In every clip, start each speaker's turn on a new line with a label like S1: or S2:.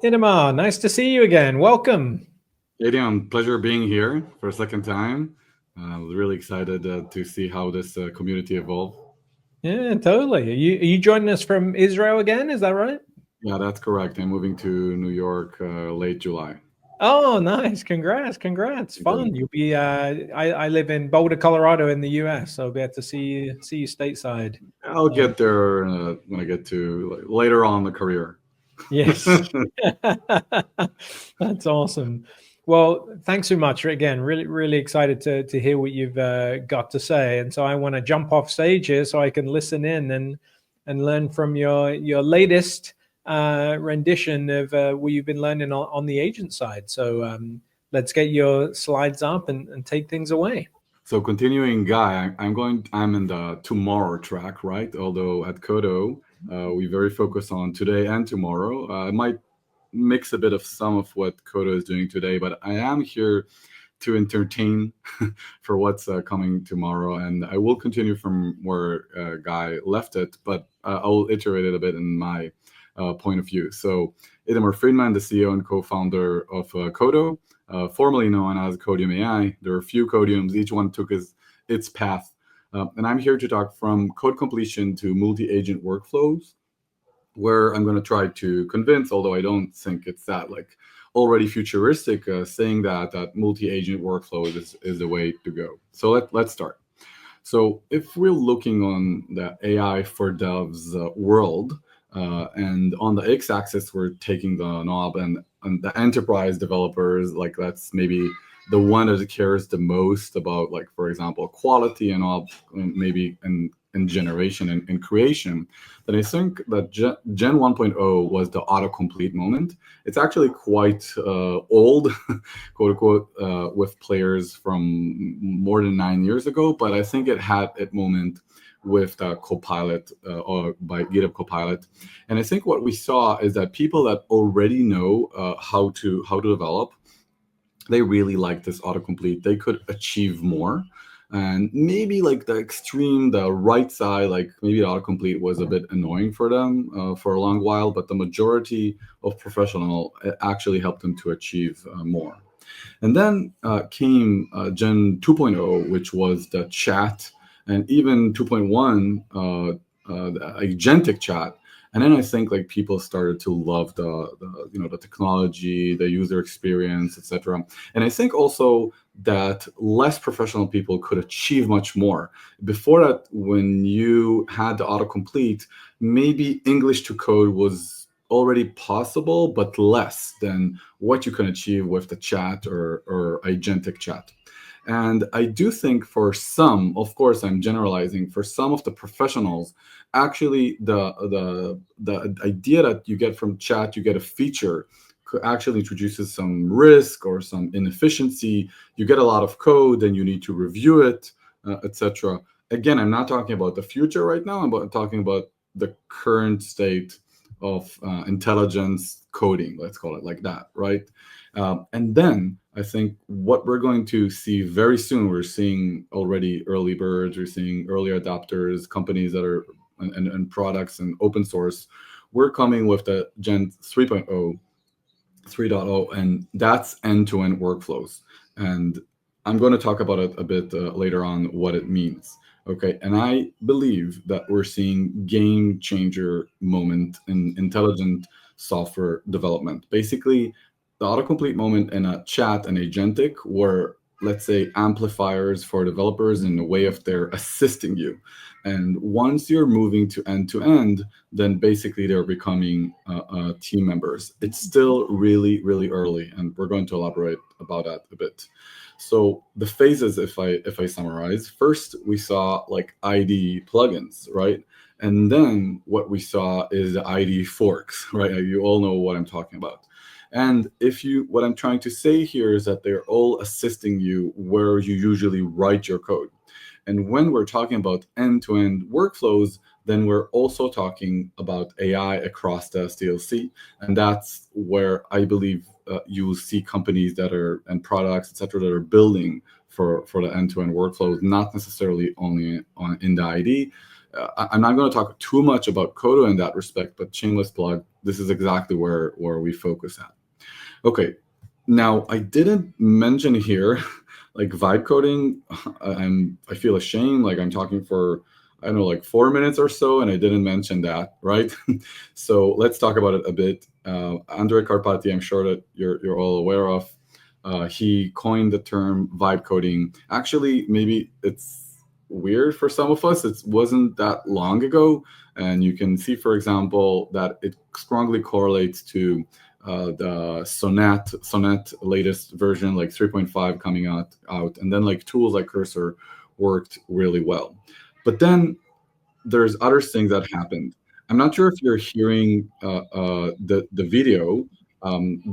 S1: Itamar, nice to see you again. Welcome.
S2: Adrian, pleasure being here for a second time. Really excited to see how this community evolve.
S1: Yeah, totally. Are you joining us from Israel again? Is that right?
S2: Yeah, that's correct. I'm moving to New York late July.
S1: Oh, nice. Congrats.
S2: Thank
S1: Fun.
S2: you.
S1: You'll be I live in Boulder, Colorado in the US, so I'll be able to see you stateside.
S2: I'll
S1: Um,
S2: get there when I get to later on in the career.
S1: yes. That's awesome. Well, thanks so much again. Really excited to hear what you've got to say. And so I want to jump off stage here so I can listen in and learn from your latest rendition of what you've been learning on the agent side. So let's get your slides up and take things away.
S2: So continuing, Guy, I'm in the tomorrow track, right? Although at Qodo, we very focus on today and tomorrow. I might mix a bit of some of what Qodo is doing today, but I am here to entertain for what's coming tomorrow. And I will continue from where Guy left it, but I'll iterate it a bit in my point of view. So Itamar Friedman, the CEO and co-founder of Qodo, formerly known as Codium AI. There are a few Codiums. Each one took its path. And I'm here to talk from code completion to multi-agent workflows, where I'm going to try to convince, although I don't think it's that already futuristic, saying that multi-agent workflow is the way to go. So let's start. So if we're looking on the AI for devs world, and on the x-axis we're taking the knob, and the enterprise developers, like that's maybe the one that cares the most about, like, for example, quality and all, maybe in generation and creation, then I think that Gen 1.0 was the autocomplete moment. It's actually quite old, quote unquote, with players from more than 9 years ago, but I think it had its moment with Copilot or by GitHub Copilot. And I think what we saw is that people that already know how to develop, they really like this autocomplete. They could achieve more. And maybe like the extreme, the right side, like maybe autocomplete was a bit annoying for them for a long while, but the majority of professional actually helped them to achieve more. And then came Gen 2.0, which was the chat, and even 2.1, the agentic chat. And then I think like people started to love the technology, the user experience, etc. And I think also that less professional people could achieve much more. Before that, when you had the autocomplete, maybe English to code was already possible, but less than what you can achieve with the chat or agentic chat. And I do think for some, of course, I'm generalizing, for some of the professionals, actually the idea that you get from chat, you get a feature, actually introduces some risk or some inefficiency. You get a lot of code, then you need to review it, etc. Again, I'm not talking about the future right now. I'm talking about the current state of intelligence coding, let's call it like that, right? And then I think what we're going to see very soon, we're seeing already early birds, we're seeing early adopters, companies that are and products and open source. We're coming with the Gen 3.0, 3.0, and that's end-to-end workflows. And I'm going to talk about it a bit later on, what it means. Okay, and I believe that we're seeing game changer moment in intelligent software development. Basically, the autocomplete moment in a chat and agentic were, let's say, amplifiers for developers in the way of they're assisting you. And once you're moving to end, then basically they're becoming team members. It's still really, really early, and we're going to elaborate about that a bit. So the phases, if I summarize, first we saw like ID plugins, right? And then what we saw is the ID forks, right? You all know what I'm talking about. And what I'm trying to say here is that they're all assisting you where you usually write your code. And when we're talking about end-to-end workflows, then we're also talking about AI across the SDLC. And that's where I believe you will see companies that are, and products, et cetera, that are building for the end-to-end workflows, not necessarily only in the ID. I'm not going to talk too much about Qodo in that respect, but shameless plug, this is exactly where we focus at. Okay, now I didn't mention here like vibe coding. I feel ashamed, like I'm talking for, I don't know, like 4 minutes or so, and I didn't mention that, right? So let's talk about it a bit. Andrej Karpathy, I'm sure that you're all aware of. He coined the term vibe coding. Actually, maybe it's weird for some of us. It wasn't that long ago, and you can see, for example, that it strongly correlates to the Sonnet latest version, like 3.5 coming out, and then like tools like Cursor worked really well. But then there's other things that happened. I'm not sure if you're hearing the video,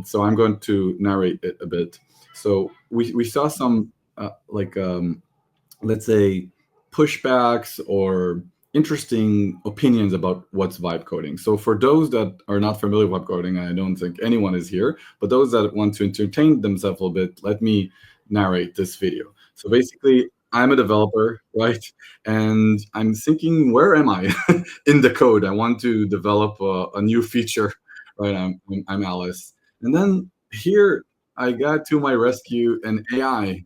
S2: so I'm going to narrate it a bit. So we saw some let's say pushbacks or interesting opinions about what's vibe coding. So for those that are not familiar with vibe coding, I don't think anyone is here, but those that want to entertain themselves a little bit, let me narrate this video. So basically, I'm a developer, right? And I'm thinking, where am I in the code? I want to develop a new feature, right? I'm Alice. And then here I got to my rescue an AI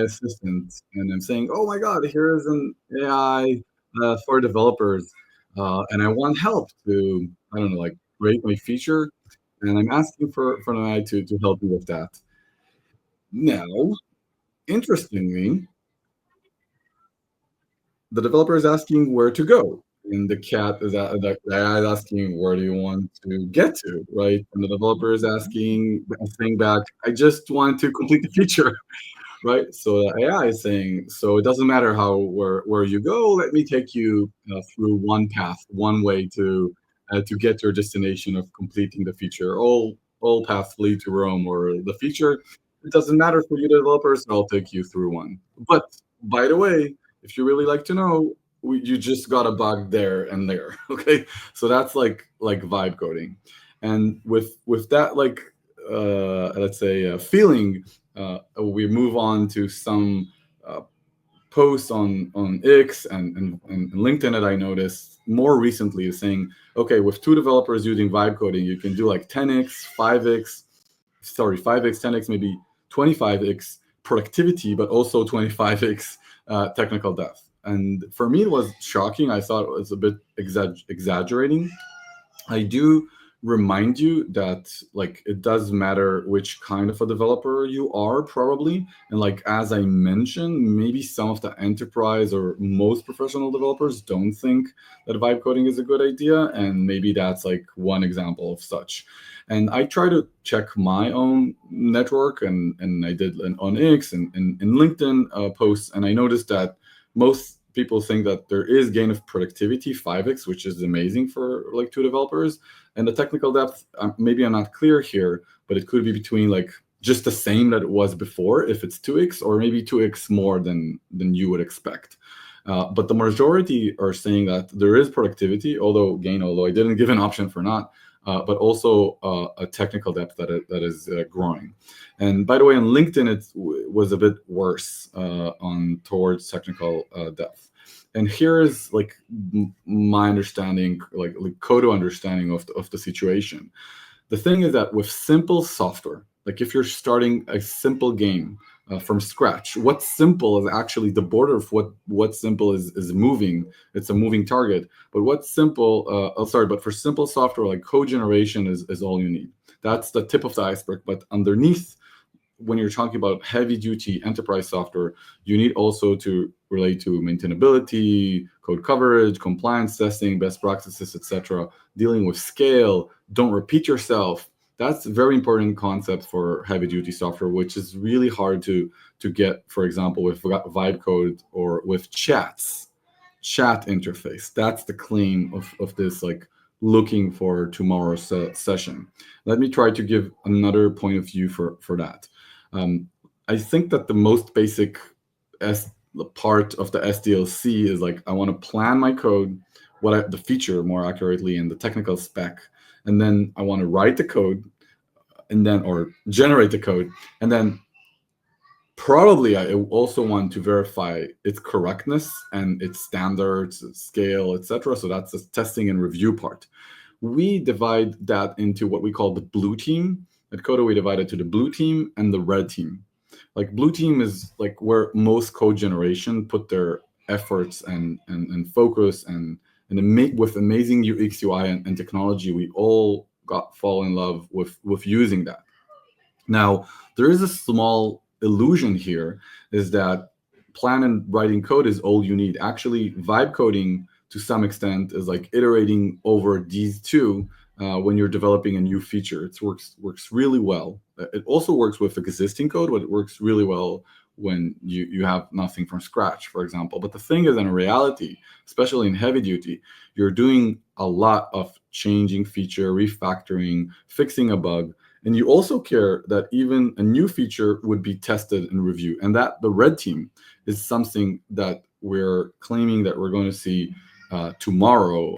S2: assistant, and I'm saying, "Oh my God, here's an AI for developers, and I want help to, I don't know, like create my feature, and I'm asking for an AI to help me with that." Now, interestingly, the developer is asking where to go, and the AI is asking where do you want to get to, right? And the developer is saying back, "I just want to complete the feature." Right? So the AI is saying, so it doesn't matter where you go. Let me take you through one path, one way to get to your destination of completing the feature. All paths lead to Rome, or the feature. It doesn't matter for you developers. I'll take you through one. But by the way, if you really like to know, you just got a bug there and there. Okay, so that's like vibe coding, and with that let's say feeling. We move on to some posts on X and LinkedIn that I noticed more recently saying, okay, with two developers using vibe coding, you can do like 10x, 5x, 5x, 10x, maybe 25x productivity, but also 25x technical depth. And for me, it was shocking. I thought it was a bit exaggerating. I do remind you that like it does matter which kind of a developer you are, probably. And like as I mentioned, maybe some of the enterprise or most professional developers don't think that vibe coding is a good idea, and maybe that's like one example of such. And I try to check my own network, and I did on X and in LinkedIn posts, and I noticed that most people think that there is gain of productivity 5x, which is amazing for like two developers. And the technical depth, maybe I'm not clear here, but it could be between like just the same that it was before if it's 2x, or maybe 2x more than you would expect. But the majority are saying that there is productivity, although I didn't give an option for not, but also a technical depth that is growing. And by the way, on LinkedIn, it was a bit worse on towards technical depth. And here is like my understanding, like Qodo understanding of the situation. The thing is that with simple software, like if you're starting a simple game from scratch, what's simple is actually the border of what simple is moving. It's a moving target. But what's simple, but for simple software, like code generation is all you need. That's the tip of the iceberg. But underneath, when you're talking about heavy duty enterprise software, you need also to relate to maintainability, code coverage, compliance testing, best practices, etc. Dealing with scale, don't repeat yourself. That's a very important concept for heavy duty software, which is really hard to get, for example, with vibe code or with chat interface. That's the claim of this, like looking for tomorrow's session. Let me try to give another point of view for that. I think that the most basic part of the SDLC is like, I want to plan my code, the feature more accurately, and the technical spec, and then I want to write the code, and then or generate the code, and then probably I also want to verify its correctness and its standards, its scale, etc. So that's the testing and review part. We divide that into what we call the blue team. At Qodo, we divide it to the blue team and the red team. Like blue team is like where most code generation put their efforts and focus and with amazing UX, UI, and technology. We all fall in love with using that. Now, there is a small illusion here, is that plan and writing code is all you need. Actually, vibe coding to some extent is like iterating over these two when you're developing a new feature. It works really well. It also works with existing code, but it works really well when you have nothing from scratch, for example. But the thing is, in reality, especially in heavy duty, you're doing a lot of changing feature, refactoring, fixing a bug. And you also care that even a new feature would be tested and reviewed, and that the red team is something that we're claiming that we're going to see tomorrow.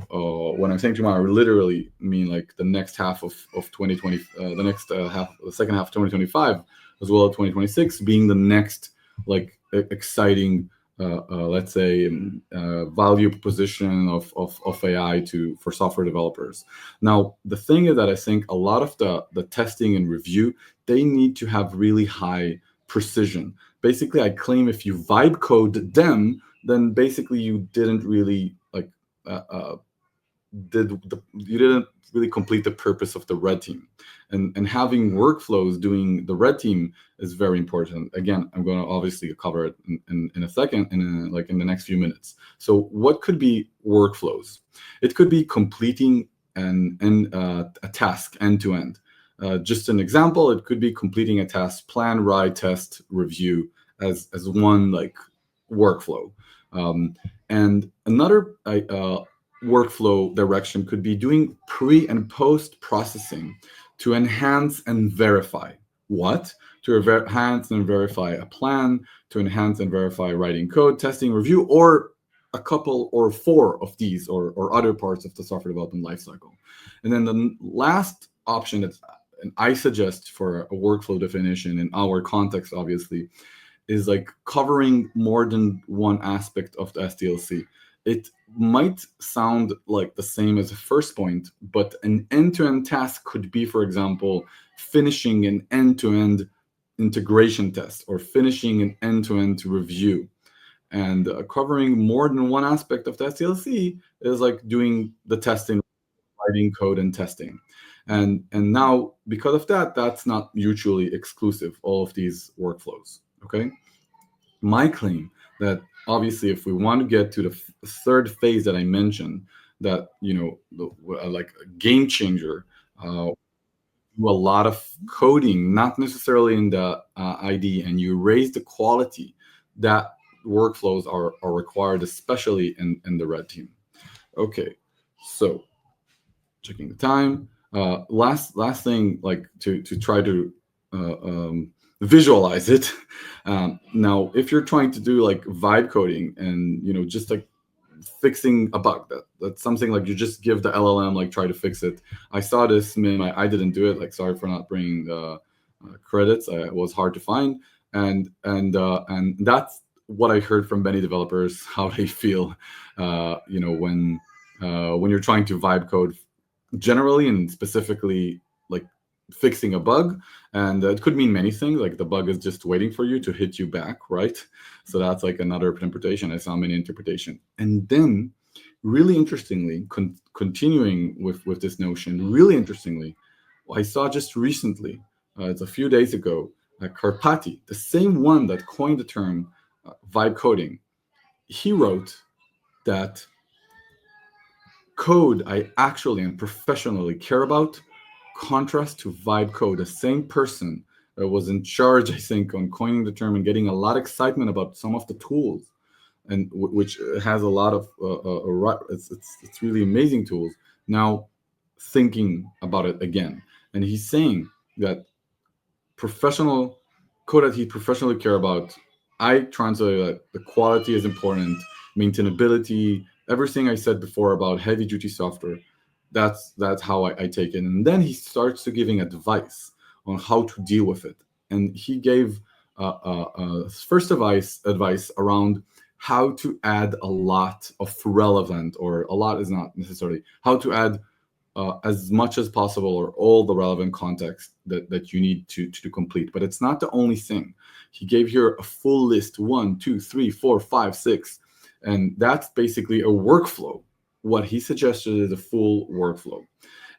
S2: When I'm saying tomorrow, I literally mean like the next half of 2020, the second half of 2025, as well as 2026, being the next like exciting, let's say, value proposition of AI for software developers. Now, the thing is that I think a lot of the testing and review, they need to have really high precision. Basically, I claim if you vibe code them, then basically you didn't really like you didn't really complete the purpose of the red team. And having workflows doing the red team is very important. Again, I'm going to obviously cover it in a second, in the next few minutes. So what could be workflows? It could be completing a task end to end. Just an example, it could be completing a task, plan, write, test, review as one like workflow. And another workflow direction could be doing pre and post processing to enhance and verify. What? To enhance and verify a plan, to enhance and verify writing code, testing, review, or a couple or four of these or other parts of the software development lifecycle. And then the last option that I suggest for a workflow definition in our context, obviously, is like covering more than one aspect of the SDLC. It might sound like the same as a first point, but an end-to-end task could be, for example, finishing an end-to-end integration test or finishing an end-to-end review. And covering more than one aspect of the SDLC is like doing the testing, writing code and testing. And now, because of that, that's not mutually exclusive, all of these workflows, okay? My claim that obviously if we want to get to the third phase that I mentioned, that, like a game changer, do a lot of coding, not necessarily in the ID, and you raise the quality, that workflows are required, especially in the red team. Okay, so checking the time. Last thing, like to try to visualize it. Now, if you're trying to do like vibe coding and just like fixing a bug, that's something like you just give the LLM like try to fix it. I saw this meme. I didn't do it. Like, sorry for not bringing credits. It was hard to find, and that's what I heard from many developers, how they feel, when you're trying to vibe code generally and specifically like fixing a bug. And it could mean many things, like the bug is just waiting for you to hit you back, right? So that's like another interpretation. I saw many interpretation. And then really interestingly, continuing with this notion, really interestingly, I saw just recently, it's a few days ago, Karpati, the same one that coined the term vibe coding, he wrote that code I actually and professionally care about, contrast to vibe code. The same person that was in charge, I think, on coining the term and getting a lot of excitement about some of the tools, and which has a lot of it's really amazing tools. Now thinking about it again, and he's saying that professional code that he professionally care about, I translate that the quality is important, maintainability, everything I said before about heavy duty software. That's how I take it. And then he starts to giving advice on how to deal with it. And he gave first advice around how to add a lot of relevant, or a lot is not necessarily, how to add as much as possible, or all the relevant context that you need to complete. But it's not the only thing. He gave here a full list, 1, 2, 3, 4, 5, 6, and that's basically a workflow. What he suggested is a full workflow.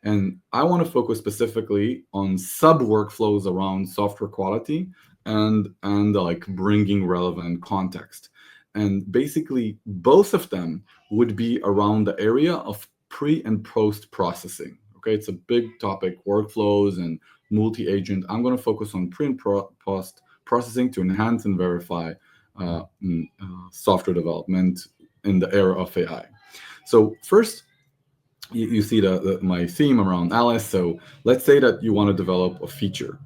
S2: And I want to focus specifically on sub workflows around software quality and like bringing relevant context. And basically both of them would be around the area of pre and post processing. Okay, it's a big topic, workflows and multi-agent. I'm going to focus on pre and post processing to enhance and verify software development in the era of AI. So first, you see my theme around Alice. So let's say that you want to develop a feature,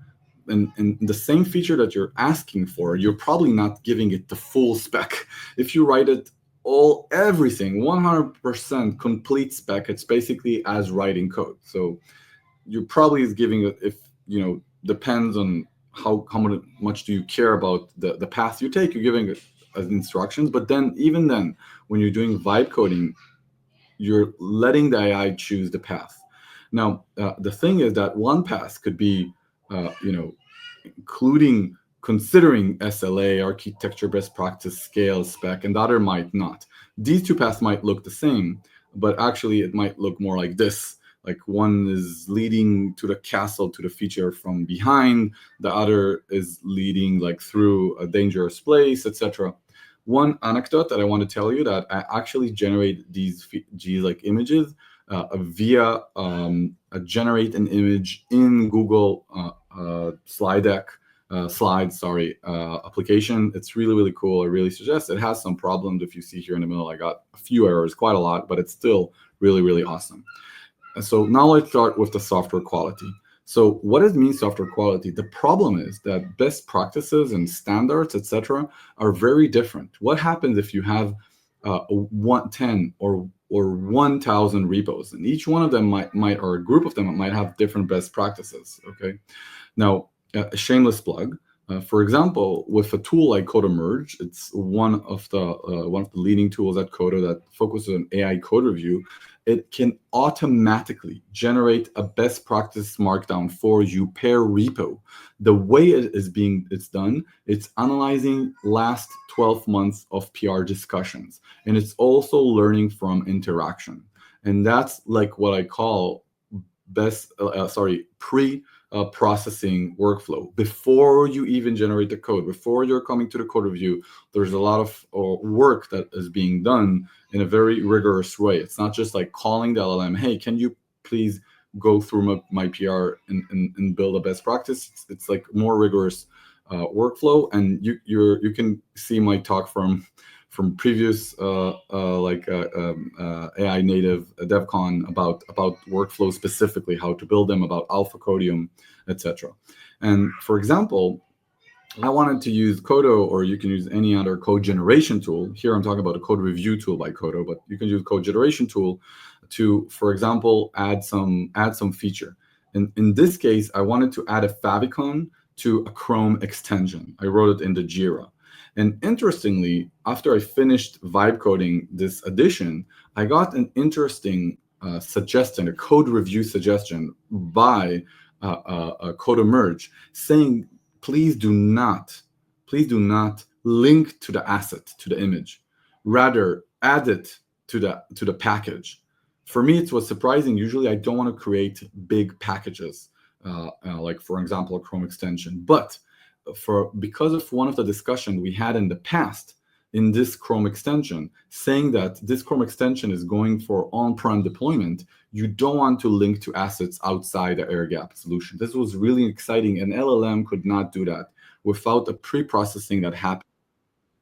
S2: and the same feature that you're asking for, you're probably not giving it the full spec. If you write it everything 100% complete spec, it's basically as writing code. So you probably is giving it, if depends on how much do you care about the path you take, you're giving it as instructions. But then even then, when you're doing vibe coding, you're letting the AI choose the path. Now, the thing is that one path could be, considering SLA, architecture, best practice, scale, spec, and the other might not. These two paths might look the same, but actually it might look more like this. Like one is leading to the castle, to the feature from behind. The other is leading like through a dangerous place, etc. One anecdote that I want to tell you, that I actually generate these like images via a generate an image in Google slides application. It's really cool. I really suggest. It has some problems. If you see here in the middle, I got a few errors, quite a lot, but it's still really awesome. And so now let's start with the software quality. So what does it mean, software quality? The problem is that best practices and standards, etc., are very different. What happens if you have 10 or 1,000 repos, and each one of them might, or a group of them might have different best practices? Okay, now a shameless plug. For example, with a tool like Qodo Merge, it's one of the leading tools at Qodo that focuses on AI code review. It can automatically generate a best practice markdown for you per repo. The way it's done, it's analyzing last 12 months of PR discussions, and it's also learning from interaction. And that's like what I call pre-processing workflow. Before you even generate the code, before you're coming to the code review, there's a lot of work that is being done in a very rigorous way. It's not just like calling the LLM, hey, can you please go through my PR and build a best practice? It's like more rigorous workflow. And you can see my talk from previous AI native DevCon about workflows, specifically how to build them, about alpha codium, etc. And for example, I wanted to use Qodo, or you can use any other code generation tool. Here I'm talking about a code review tool by Qodo, but you can use code generation tool to, for example, add some feature. And in this case, I wanted to add a favicon to a Chrome extension. I wrote it in the Jira. And interestingly, after I finished vibe coding this addition, I got an interesting suggestion, a code review suggestion by Qodo Merge, saying, please do not link to the asset, to the image. Rather, add it to the package. For me, it was surprising. Usually, I don't want to create big packages, like, for example, a Chrome extension. But because of one of the discussions we had in the past in this Chrome extension, saying that this Chrome extension is going for on-prem deployment, you don't want to link to assets outside the air-gap solution. This was really exciting, and LLM could not do that without the pre-processing that happened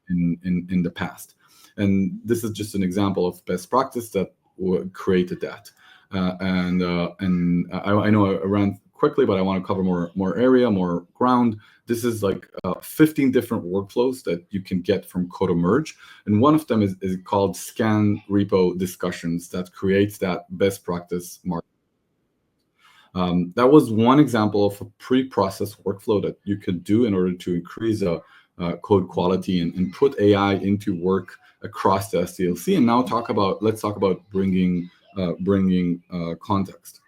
S2: in the past. And this is just an example of best practice that created that. And I know I ran quickly, but I want to cover more area, more ground. This is like 15 different workflows that you can get from Qodo Merge. And one of them is called Scan Repo Discussions, that creates that best practice mark. That was one example of a pre-processed workflow that you could do in order to increase code quality and put AI into work across the SDLC. And now let's talk about bringing context.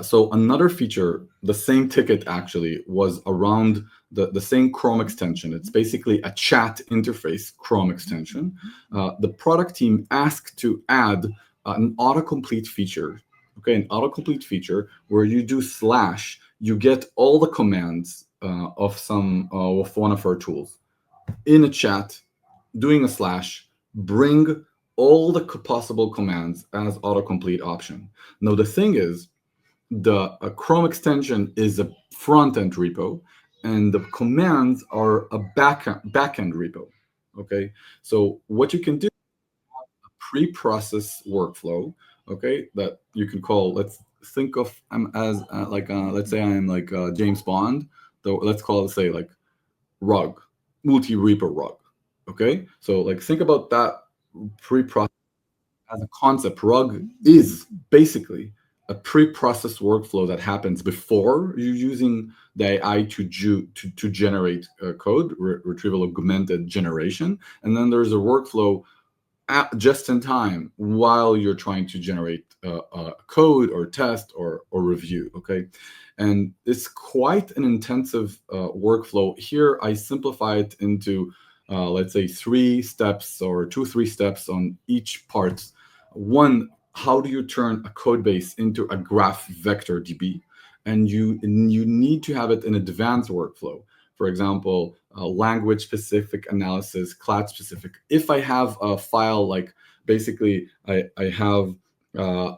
S2: So another feature, the same ticket actually, was around the same Chrome extension. It's basically a chat interface Chrome extension. The product team asked to add an autocomplete feature. Okay, an autocomplete feature where you do / you get all the commands of one of our tools in a chat, doing a / bring all the possible commands as autocomplete option. Now the thing is, the Chrome extension is a front-end repo, and the commands are a back-end repo. Okay, so what you can do, pre-process workflow, okay, that you can call, let's think of as let's say I'm like James Bond, though let's call it, say, like RUG, multi-repo RUG. Okay, so like think about that pre-process as a concept. RUG is basically a pre-processed workflow that happens before you're using the AI to generate code, retrieval augmented generation, and then there's a workflow just in time while you're trying to generate code or test or review. Okay, and it's quite an intensive workflow. Here I simplify it into let's say 3 steps or 2-3 steps on each part. One, how do you turn a code base into a graph vector DB? And you need to have it in advanced workflow. For example, language specific analysis, class specific. If I have a file, like basically I have a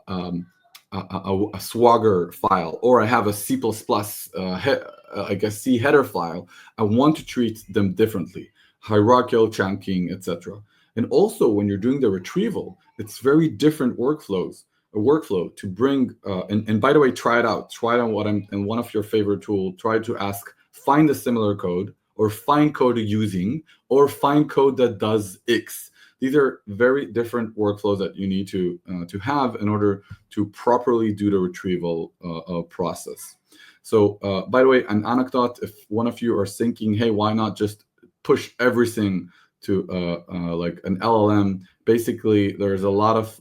S2: Swagger file, or I have a C++ like a C header file, I want to treat them differently, hierarchical chunking, etc. And also when you're doing the retrieval, it's very different workflow to bring, and by the way, try it out in one of your favorite tools. Try to ask, find a similar code, or find code using, or find code that does X. These are very different workflows that you need to have in order to properly do the retrieval process. So by the way, an anecdote, if one of you are thinking, hey, why not just push everything to like an LLM? Basically, there's a lot of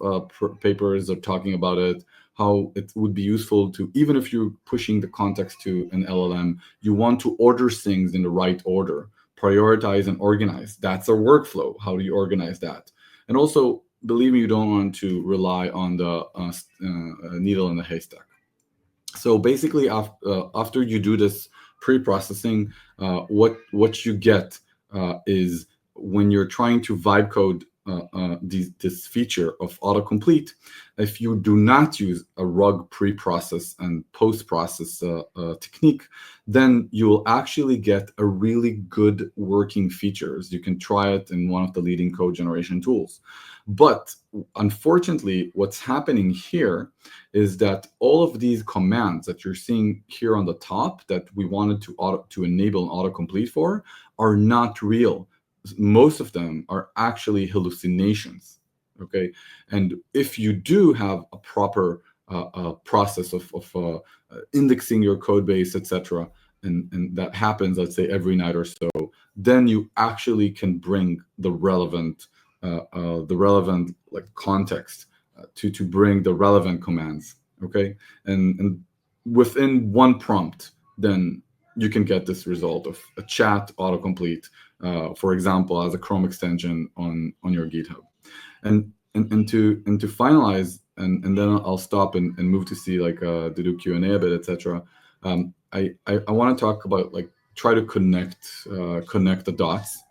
S2: papers are talking about it, how it would be useful to, even if you're pushing the context to an LLM, you want to order things in the right order, prioritize and organize. That's a workflow. How do you organize that? And also, believe me, you don't want to rely on the needle in the haystack. So basically, after you do this pre-processing, what you get is, when you're trying to vibe code this feature of autocomplete, if you do not use a RUG pre-process and post-process technique, then you will actually get a really good working features. You can try it in one of the leading code generation tools. But unfortunately, what's happening here is that all of these commands that you're seeing here on the top that we wanted to enable an autocomplete for are not real. Most of them are actually hallucinations. Okay, and if you do have a proper process of indexing your code base, etc., and that happens, let's say, every night or so, then you actually can bring the relevant like context to bring the relevant commands. Okay, and within one prompt, then you can get this result of a chat autocomplete, for example, as a Chrome extension on your GitHub. And to finalize, and then I'll stop and move to see, like, to do Q&A a bit, etc. I want to talk about, like, try to connect the dots.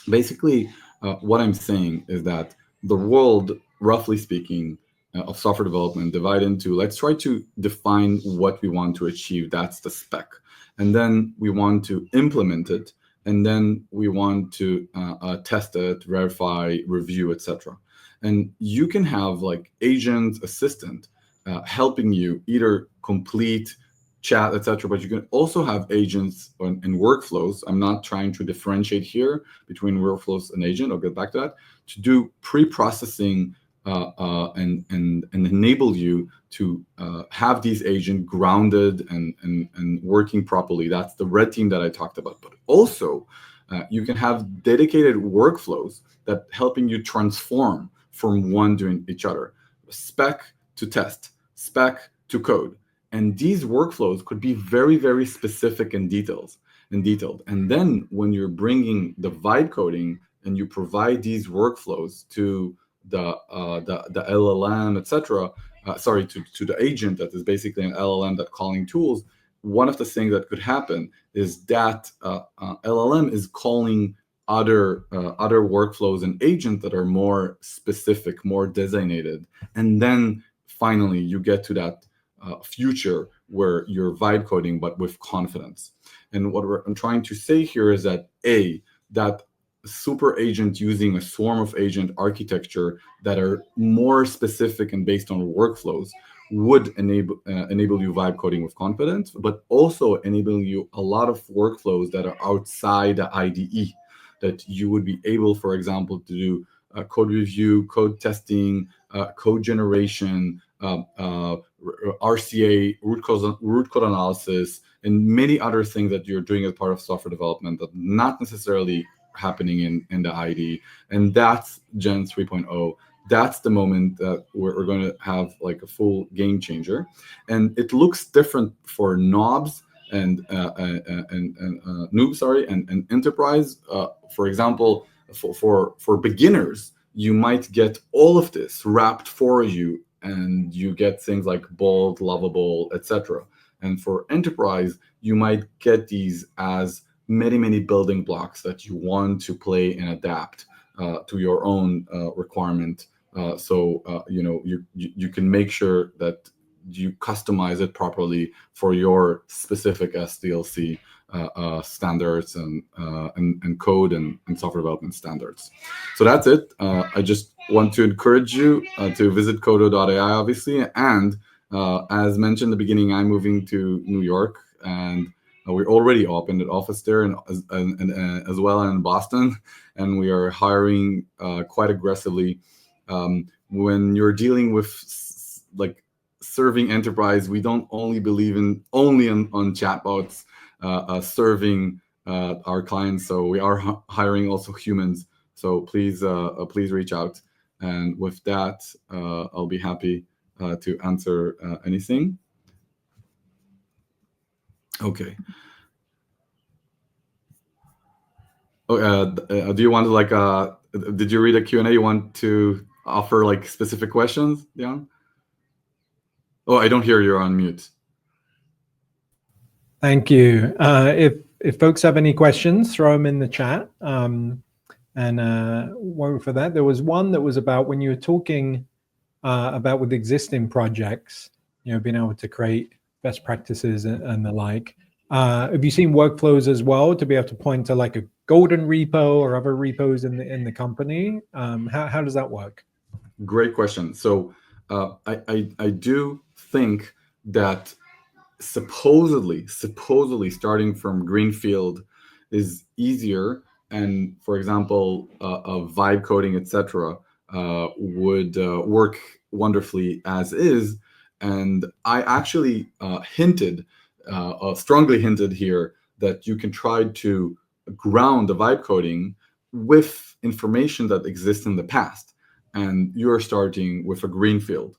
S2: Basically, what I'm saying is that the world, roughly speaking, of software development divide into, let's try to define what we want to achieve. That's the spec. And then we want to implement it. And then we want to test it, verify, review, etc. And you can have, like, agent, assistant helping you either complete, chat, etc. But you can also have agents and workflows. I'm not trying to differentiate here between workflows and agent. I'll get back to that. To do pre-processing and enable you to have these agents grounded and working properly. That's the red team that I talked about. But also, you can have dedicated workflows that helping you transform from one to each other, spec to test, spec to code. And these workflows could be very, very specific and detailed. And then when you're bringing the vibe coding and you provide these workflows to the LLM, etc., to the agent that is basically an LLM that calling tools, one of the things that could happen is that LLM is calling other workflows and agents that are more specific, more designated, and then finally you get to that future where you're vibe coding but with confidence. And what I'm trying to say here is that that super agent using a swarm of agent architecture that are more specific and based on workflows would enable you vibe coding with confidence, but also enable you a lot of workflows that are outside the IDE, that you would be able, for example, to do code review, code testing, code generation, RCA, root code analysis, and many other things that you're doing as part of software development that not necessarily happening in the IDE. And that's Gen 3.0. That's the moment that we're going to have like a full game changer. And it looks different for knobs and noob, and enterprise. For example, for beginners, you might get all of this wrapped for you, and you get things like bold, lovable, etc. And for enterprise, you might get these as many building blocks that you want to play and adapt to your own requirement. So you can make sure that you customize it properly for your specific SDLC standards and code and software development standards. So that's it. I just want to encourage you to visit Qodo.ai, obviously. And as mentioned in the beginning, I'm moving to New York, and we already opened an office there, and as well in Boston, and we are hiring quite aggressively. When you're dealing with like serving enterprise, we don't only believe in only on chatbots serving our clients. So we are hiring also humans. So please reach out. And with that, I'll be happy to answer anything. Okay. Do you want to like? Did you read a Q&A? You want to offer like specific questions, Dion? Oh, I don't hear. You're on mute.
S1: Thank you. If folks have any questions, throw them in the chat. And wait for that. There was one that was about when you were talking about with existing projects, being able to create best practices and the like. Have you seen workflows as well to be able to point to like a golden repo or other repos in the company? How does that work?
S2: Great question. So I do think that supposedly starting from greenfield is easier, and for example, vibe coding, etc., would work wonderfully as is. And I actually strongly hinted here that you can try to ground the vibe coding with information that exists in the past, and you're starting with a greenfield.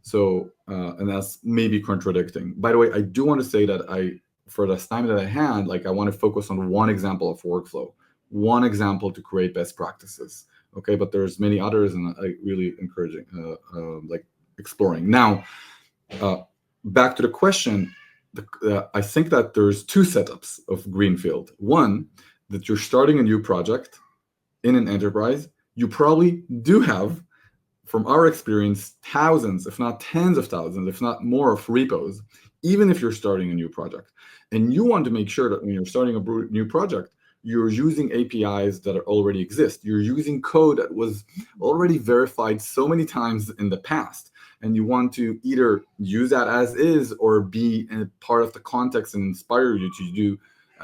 S2: So, and that's maybe contradicting. By the way, I do want to say that for this time that I had, like I want to focus on one example of workflow, one example to create best practices. Okay, but there's many others, and I really encouraging like exploring. Now, back to the question. I think that there's two setups of greenfield. One, that you're starting a new project in an enterprise. You probably do have, from our experience, thousands, if not tens of thousands, if not more, of repos, even if you're starting a new project. And you want to make sure that when you're starting a new project, you're using APIs that already exist. You're using code that was already verified so many times in the past. And you want to either use that as is or be a part of the context and inspire you to do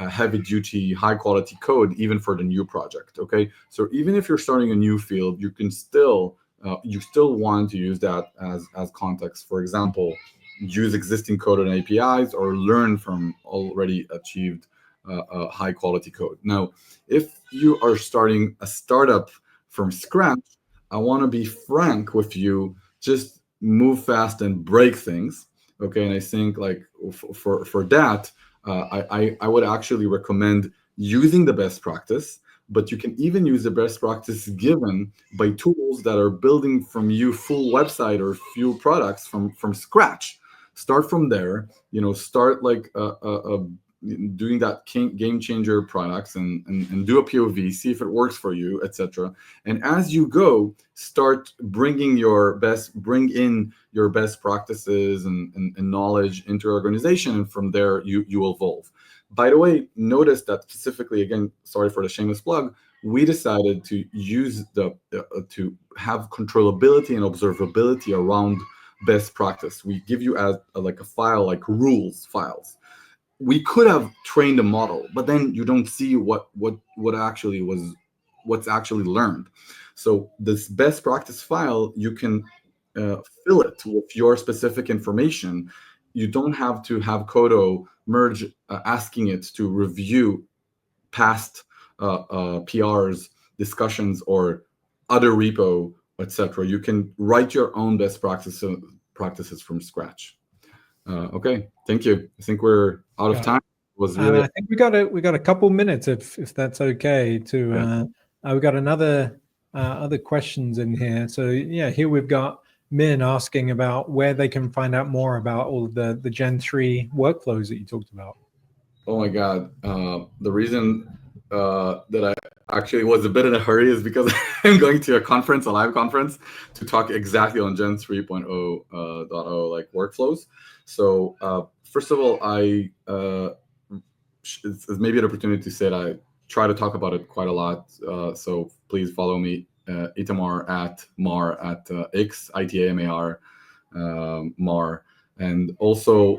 S2: heavy-duty, high-quality code, even for the new project, okay? So even if you're starting a new field, you can still you still want to use that as context. For example, use existing code and APIs, or learn from already achieved high quality code. Now, if you are starting a startup from scratch, I want to be frank with you. Just move fast and break things. Okay, and I think like for that, I would actually recommend using the best practice. But you can even use the best practice given by tools that are building from you full website or few products from scratch. Start from there. Start like doing that game changer products, and do a POV, see if it works for you, etc. And as you go, start bring in your best practices and knowledge into your organization, and from there you evolve. By the way, notice that specifically, again, sorry for the shameless plug, we decided to use to have controllability and observability around best practice. We give you like a file, like rules files. We could have trained a model, but then you don't see what's actually learned. So this best practice file, you can fill it with your specific information. You don't have to have Qodo merge asking it to review past PRs, discussions, or other repo, etc. You can write your own best practices from scratch. Okay, thank you. I think we're out of time. It was really.
S1: I think we got a couple minutes if that's okay. To we got another other questions in here. So yeah, here we've got Min asking about where they can find out more about all the Gen 3 workflows that you talked about.
S2: Oh my God. The reason that I actually was a bit in a hurry is because I'm going to a live conference, to talk exactly on Gen 3.0 like workflows. So first of all, it's maybe an opportunity to say that I try to talk about it quite a lot. So please follow me, Itamar at Mar at X, Itamar Mar. And also,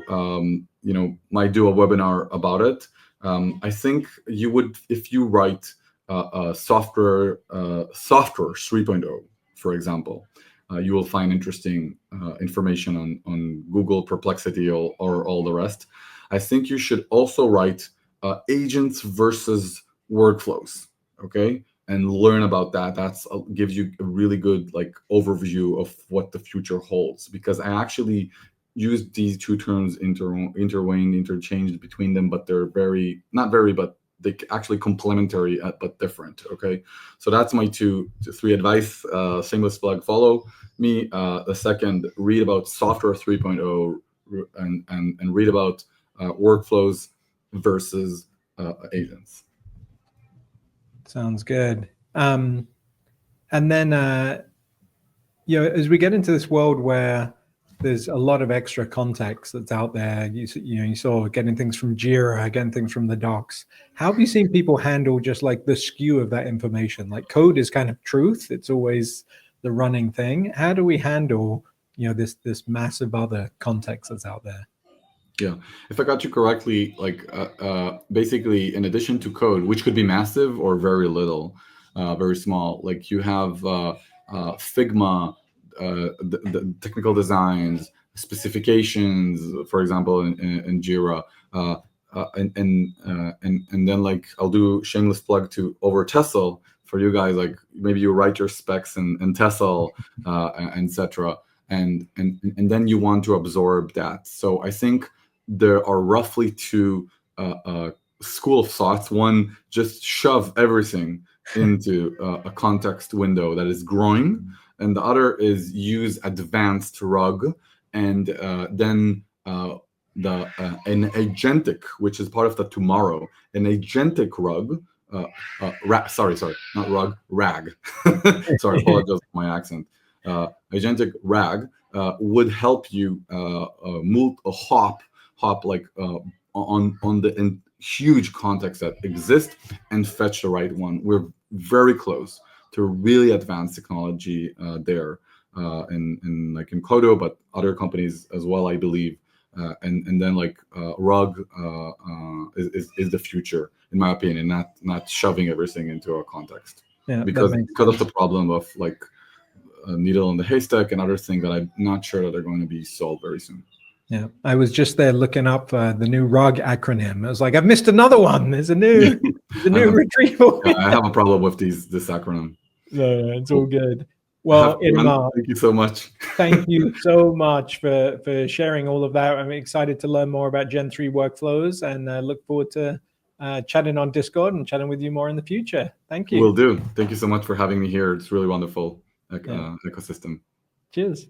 S2: might do a webinar about it. I think you would, if you write software 3.0, for example, you will find interesting information on Google, Perplexity, or all the rest. I think you should also write agents versus workflows, okay? And learn about that. That's gives you a really good like overview of what the future holds, because I actually use these two terms interchanged between them, but they're but they actually complementary but different. Okay, so that's my three advice. Shameless plug. Follow me. The second, read about software 3.0 and read about workflows versus agents.
S1: Sounds good. And then as we get into this world where there's a lot of extra context that's out there, you saw getting things from Jira, getting things from the docs. How have you seen people handle just like the skew of that information? Like code is kind of truth; it's always the running thing. How do we handle this massive other context that's out there?
S2: Yeah, if I got you correctly, like basically, in addition to code, which could be massive or very little, very small, like you have Figma, the technical designs, specifications, for example, in Jira, and then like I'll do shameless plug to over Tessel for you guys. Like maybe you write your specs in Tessel, etc. And then you want to absorb that. So I think there are roughly two school of thoughts. One, just shove everything into a context window that is growing, and the other is use advanced RUG, and then an agentic, which is part of the tomorrow, an agentic RUG. Sorry, not RUG, RAG. Sorry, apologize for my accent. Agentic RAG would help you move a hop like on the huge context that exists and fetch the right one. We're very close to really advanced technology there in Qodo, but other companies as well, I believe. And then like RUG is the future, in my opinion, not shoving everything into a context.
S1: Yeah,
S2: because of the problem of like a needle in the haystack and other things that I'm not sure that they're going to be solved very soon.
S1: Yeah, I was just there looking up the new RUG acronym. I was like, I've missed another one. There's a new, retrieval.
S2: Yeah, I have a problem with this acronym.
S1: No, it's all good. Well, Itamar,
S2: thank you so much.
S1: Thank you so much for sharing all of that. I'm excited to learn more about Gen 3 workflows, and look forward to chatting on Discord and chatting with you more in the future. Thank you.
S2: Will do. Thank you so much for having me here. It's really wonderful ecosystem.
S1: Cheers.